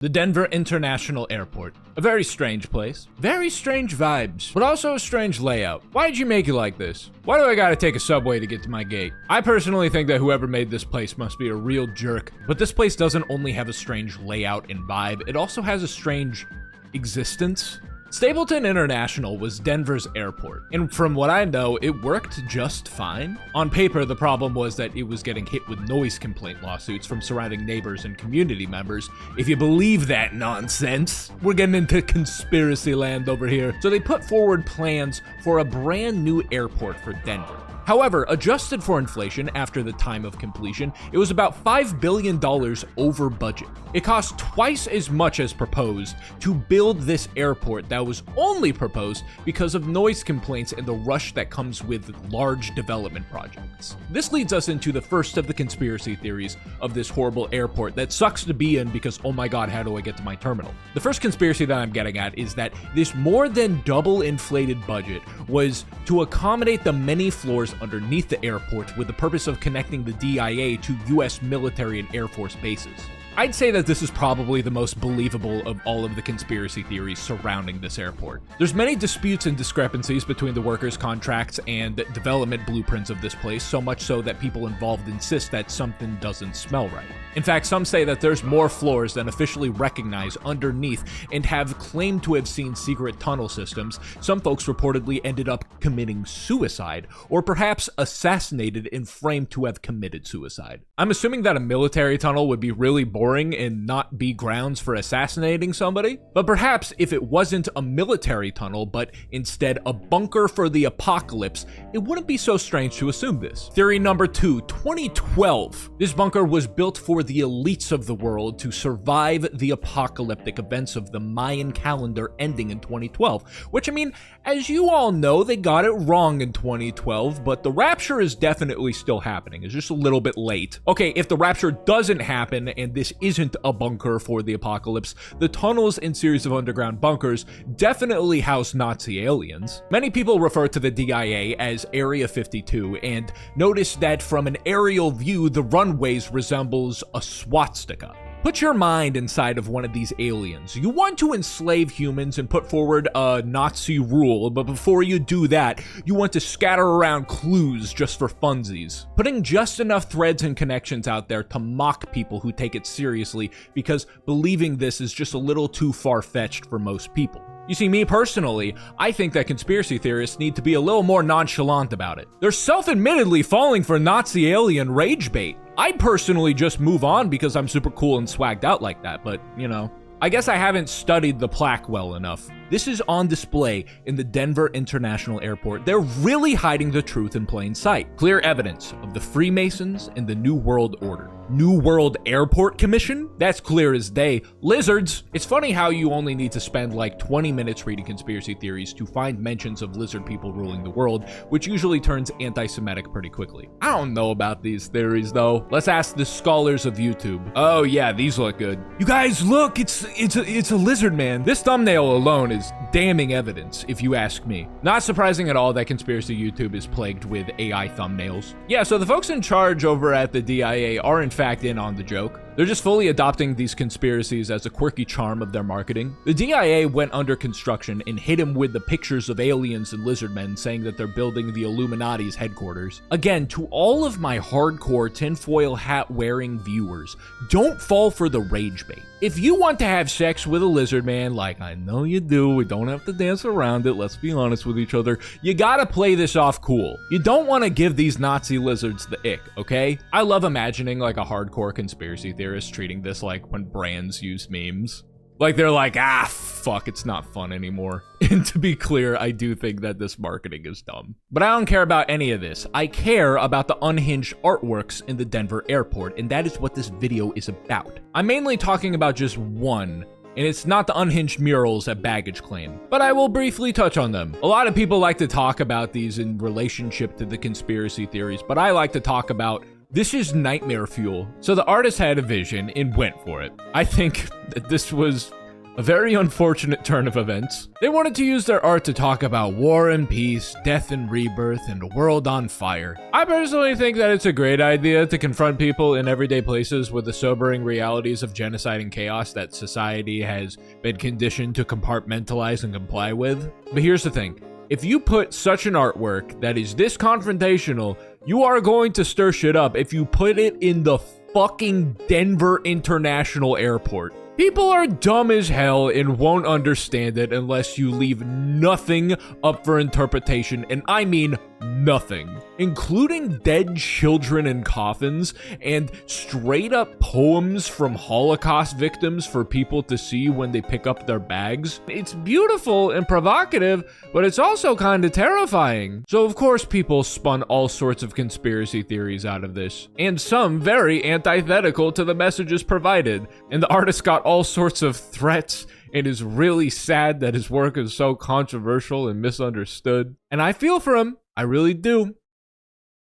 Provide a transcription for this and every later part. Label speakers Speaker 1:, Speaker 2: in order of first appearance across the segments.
Speaker 1: The Denver International Airport. A very strange place. Very strange vibes, but also a strange layout. Why'd you make it like this? Why do I gotta take a subway to get to my gate? I personally think that whoever made this place must be a real jerk, but this place doesn't only have a strange layout and vibe, it also has a strange existence. Stapleton International was Denver's airport, and from what I know, it worked just fine. On paper, the problem was that it was getting hit with noise complaint lawsuits from surrounding neighbors and community members. If you believe that nonsense, we're getting into conspiracy land over here. So they put forward plans for a brand new airport for Denver. However, adjusted for inflation after the time of completion, it was about $5 billion over budget. It cost twice as much as proposed to build this airport that was only proposed because of noise complaints and the rush that comes with large development projects. This leads us into the first of the conspiracy theories of this horrible airport that sucks to be in because, oh my god, how do I get to my terminal? The first conspiracy that I'm getting at is that this more than double inflated budget was to accommodate the many floors underneath the airport with the purpose of connecting the DIA to US military and Air Force bases. I'd say that this is probably the most believable of all of the conspiracy theories surrounding this airport. There's many disputes and discrepancies between the workers' contracts and development blueprints of this place, so much so that people involved insist that something doesn't smell right. In fact, some say that there's more floors than officially recognized underneath and have claimed to have seen secret tunnel systems. Some folks reportedly ended up committing suicide, or perhaps assassinated and framed to have committed suicide. I'm assuming that a military tunnel would be really boring and not be grounds for assassinating somebody, but perhaps if it wasn't a military tunnel, but instead a bunker for the apocalypse, it wouldn't be so strange to assume this. Theory number 2, 2012. This bunker was built for the elites of the world to survive the apocalyptic events of the Mayan calendar ending in 2012, which, I mean, as you all know, they got it wrong in 2012, but the rapture is definitely still happening. It's just a little bit late. Okay, if the rapture doesn't happen and this isn't a bunker for the apocalypse, the tunnels and series of underground bunkers definitely house Nazi aliens. Many people refer to the DIA as Area 52 and notice that from an aerial view, the runways resembles a swastika. Put your mind inside of one of these aliens. You want to enslave humans and put forward a Nazi rule, but before you do that, you want to scatter around clues just for funsies. Putting just enough threads and connections out there to mock people who take it seriously because believing this is just a little too far-fetched for most people. You see, me personally, I think that conspiracy theorists need to be a little more nonchalant about it. They're self-admittedly falling for Nazi alien rage bait. I personally just move on because I'm super cool and swagged out like that, but, you know, I guess I haven't studied the plaque well enough. This is on display in the Denver International Airport. They're really hiding the truth in plain sight. Clear evidence of the Freemasons and the New World Order. New World Airport Commission? That's clear as day. Lizards! It's funny how you only need to spend like 20 minutes reading conspiracy theories to find mentions of lizard people ruling the world, which usually turns anti-Semitic pretty quickly. I don't know about these theories though. Let's ask the scholars of YouTube. Oh yeah, these look good. You guys look, it's a lizard man. This thumbnail alone is damning evidence, if you ask me. Not surprising at all that conspiracy YouTube is plagued with AI thumbnails. Yeah, so the folks in charge over at the DIA are in fact in on the joke. They're just fully adopting these conspiracies as a quirky charm of their marketing. The DIA went under construction and hit him with the pictures of aliens and lizard men saying that they're building the Illuminati's headquarters. Again, to all of my hardcore tinfoil hat wearing viewers, don't fall for the rage bait. If you want to have sex with a lizard man, like I know you do, we don't have to dance around it, let's be honest with each other, you gotta play this off cool. You don't want to give these Nazi lizards the ick, okay? I love imagining like a hardcore conspiracy theorist treating this like when brands use memes. Like they're like, ah, fuck, it's not fun anymore. And to be clear, I do think that this marketing is dumb. But I don't care about any of this. I care about the unhinged artworks in the Denver airport, and that is what this video is about. I'm mainly talking about just one, and it's not the unhinged murals at Baggage Claim, but I will briefly touch on them. A lot of people like to talk about these in relationship to the conspiracy theories, but I like to talk about this is nightmare fuel. So the artist had a vision and went for it. I think that this was A very unfortunate turn of events. They wanted to use their art to talk about war and peace, death and rebirth, and a world on fire. I personally think that it's a great idea to confront people in everyday places with the sobering realities of genocide and chaos that society has been conditioned to compartmentalize and comply with. But here's the thing. If you put such an artwork that is this confrontational, you are going to stir shit up if you put it in the fucking Denver International Airport. People are dumb as hell and won't understand it unless you leave nothing up for interpretation, and I mean nothing, including dead children in coffins and straight up poems from Holocaust victims for people to see when they pick up their bags. It's beautiful and provocative, but it's also kind of terrifying. So of course people spun all sorts of conspiracy theories out of this, and some very antithetical to the messages provided, and the artist got all sorts of threats. It is really sad that his work is so controversial and misunderstood, and I feel for him. I really do.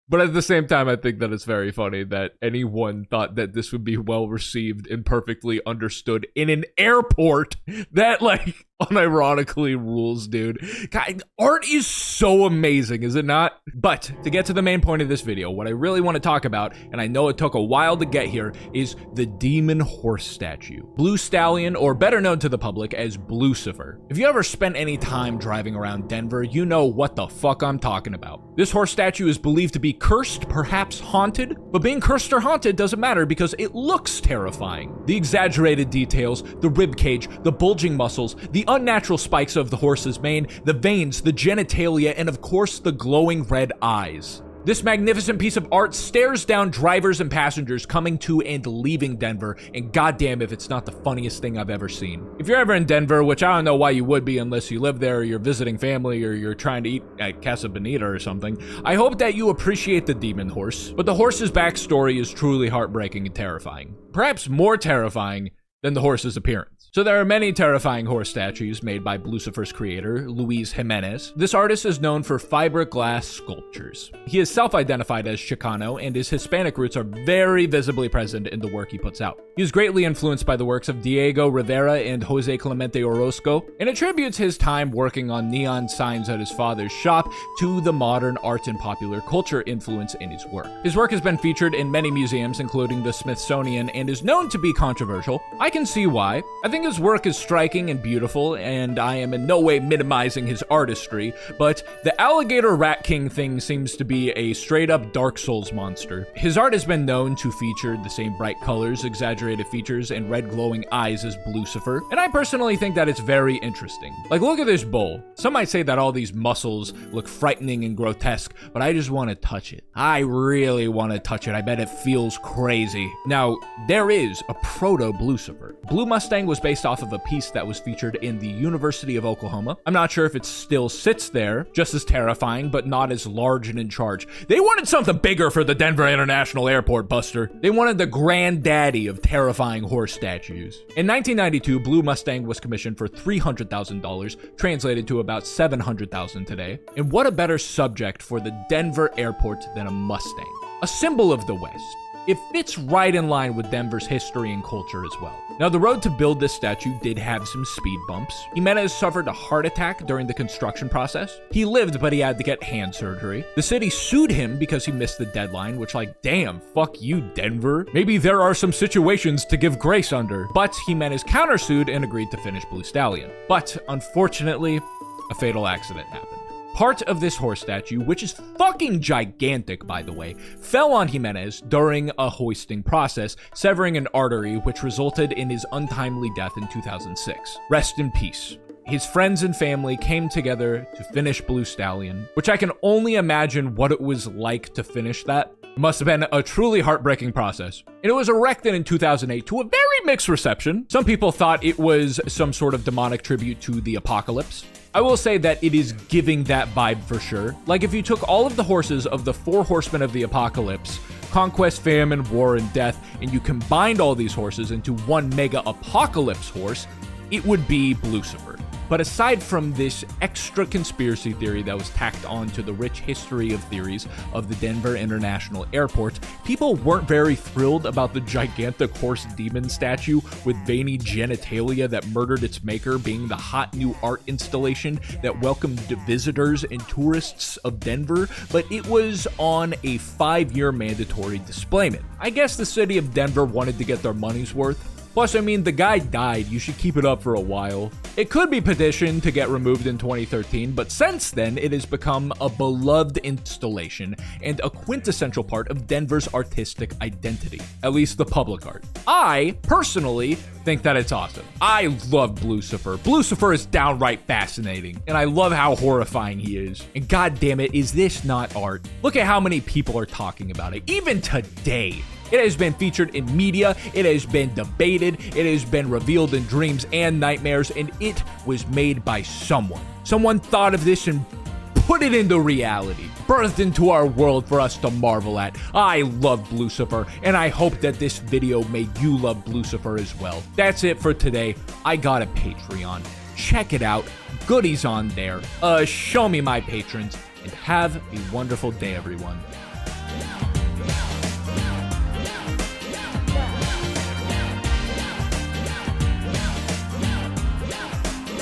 Speaker 1: But at the same time, I think that it's very funny that anyone thought that this would be well received and perfectly understood in an airport. That, like, unironically rules, dude. God, art is so amazing, is it not? But to get to the main point of this video, what I really want to talk about, and I know it took a while to get here, is the demon horse statue. Blue Stallion, or better known to the public as Blucifer. If you ever spent any time driving around Denver, you know what the fuck I'm talking about. This horse statue is believed to be cursed, perhaps haunted, but being cursed or haunted doesn't matter because it looks terrifying. The exaggerated details, the rib cage, the bulging muscles, the unnatural spikes of the horse's mane, the veins, the genitalia, and of course the glowing red eyes. This magnificent piece of art stares down drivers and passengers coming to and leaving Denver, and goddamn if it's not the funniest thing I've ever seen. If you're ever in Denver, which I don't know why you would be unless you live there or you're visiting family or you're trying to eat at Casa Bonita or something, I hope that you appreciate the demon horse. But the horse's backstory is truly heartbreaking and terrifying. Perhaps more terrifying than the horse's appearance. So there are many terrifying horse statues made by Lucifer's creator, Jimenez. This artist is known for fiberglass sculptures. He is self-identified as Chicano, and his Hispanic roots are very visibly present in the work he puts out. He is greatly influenced by the works of Diego Rivera and Jose Clemente Orozco, and attributes his time working on neon signs at his father's shop to the modern art and popular culture influence in his work. His work has been featured in many museums, including the Smithsonian, and is known to be controversial. I can see why. I think his work is striking and beautiful, and I am in no way minimizing his artistry, but the alligator rat king thing seems to be a straight up Dark Souls monster. His art has been known to feature the same bright colors, exaggerated features, and red glowing eyes as Blucifer, and I personally think that it's very interesting. Like, look at this bowl. Some might say that all these muscles look frightening and grotesque, but I just want to touch it. I really want to touch it. I bet it feels crazy. Now, there is a proto-Blucifer. Blue Mustang was based off of a piece that was featured in the University of Oklahoma. I'm not sure if it still sits there, just as terrifying, but not as large and in charge. They wanted something bigger for the Denver International Airport, Buster. They wanted the granddaddy of terrifying horse statues. In 1992, Blue Mustang was commissioned for $300,000, translated to about $700,000 today. And what a better subject for the Denver airport than a Mustang? A symbol of the West. It fits right in line with Denver's history and culture as well. Now, the road to build this statue did have some speed bumps. Jimenez suffered a heart attack during the construction process. He lived, but he had to get hand surgery. The city sued him because he missed the deadline, which, like, damn, fuck you, Denver. Maybe there are some situations to give grace under. But Jimenez countersued and agreed to finish Blue Stallion. But, unfortunately, a fatal accident happened. Part of this horse statue, which is fucking gigantic, by the way, fell on Jimenez during a hoisting process, severing an artery, which resulted in his untimely death in 2006. Rest in peace. His friends and family came together to finish Blue Stallion, which I can only imagine what it was like to finish that. It must have been a truly heartbreaking process. And it was erected in 2008 to a very mixed reception. Some people thought it was some sort of demonic tribute to the apocalypse. I will say that it is giving that vibe for sure. Like, if you took all of the horses of the 4 horsemen of the apocalypse, conquest, famine, war, and death, and you combined all these horses into one mega apocalypse horse, it would be Lucifer. But aside from this extra conspiracy theory that was tacked on to the rich history of theories of the Denver International Airport, people weren't very thrilled about the gigantic horse demon statue with veiny genitalia that murdered its maker being the hot new art installation that welcomed visitors and tourists of Denver, but it was on a 5-year mandatory displacement. I guess the city of Denver wanted to get their money's worth. Plus, I mean, the guy died. You should keep it up for a while. It could be petitioned to get removed in 2013, but since then, it has become a beloved installation and a quintessential part of Denver's artistic identity, at least the public art. I, personally, think that it's awesome. I love Lucifer. Lucifer is downright fascinating, and I love how horrifying he is. And god damn it, is this not art? Look at how many people are talking about it, even today. It has been featured in media, it has been debated, it has been revealed in dreams and nightmares, and it was made by someone. Someone thought of this and put it into reality, birthed into our world for us to marvel at. I love Lucifer, and I hope that this video made you love Lucifer as well. That's it for today. I got a Patreon. Check it out. Goodies on there. Show me my patrons, and have a wonderful day, everyone.